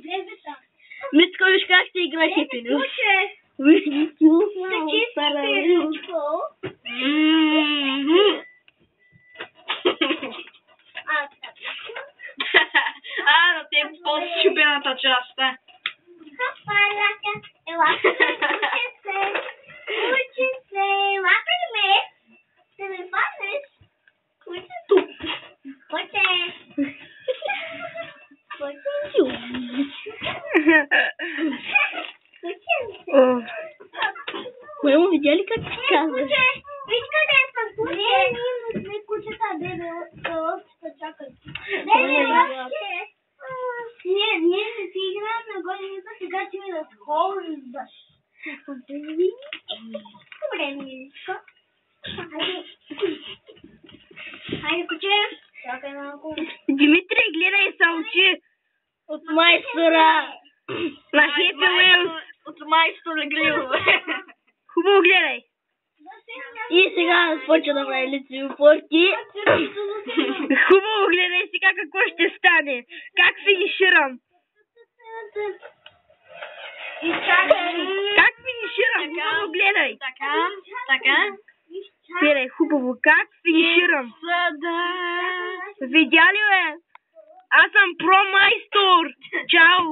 влезе там. Митко, виж как ще игра Хепинус. Виж, да те е по-щупената част, да. Учи се, лапи ме, да ме фанеш. Мамо, видя ли как ти казваш? Виж къде съм куче. Не, ние сме кучета, дебе, овцата чакай. Дебе, овце. Ние ще си играем на годината, сега ти ми да схождаш. Добре, миличко. Хайде, куче. Чакай малко. Димитрий, гледай салчи от майстора на Хепи Уилс. От майстора Грил. Хубаво гледай. И сега започва да прави лицеви упорки. Хубаво гледай сега какво ще стане. Как финиширам. Как финиширам? Хубаво гледай. Така. Гледай, хубаво. Как финиширам? Видя ли, бе? Аз съм про майстор. Чао.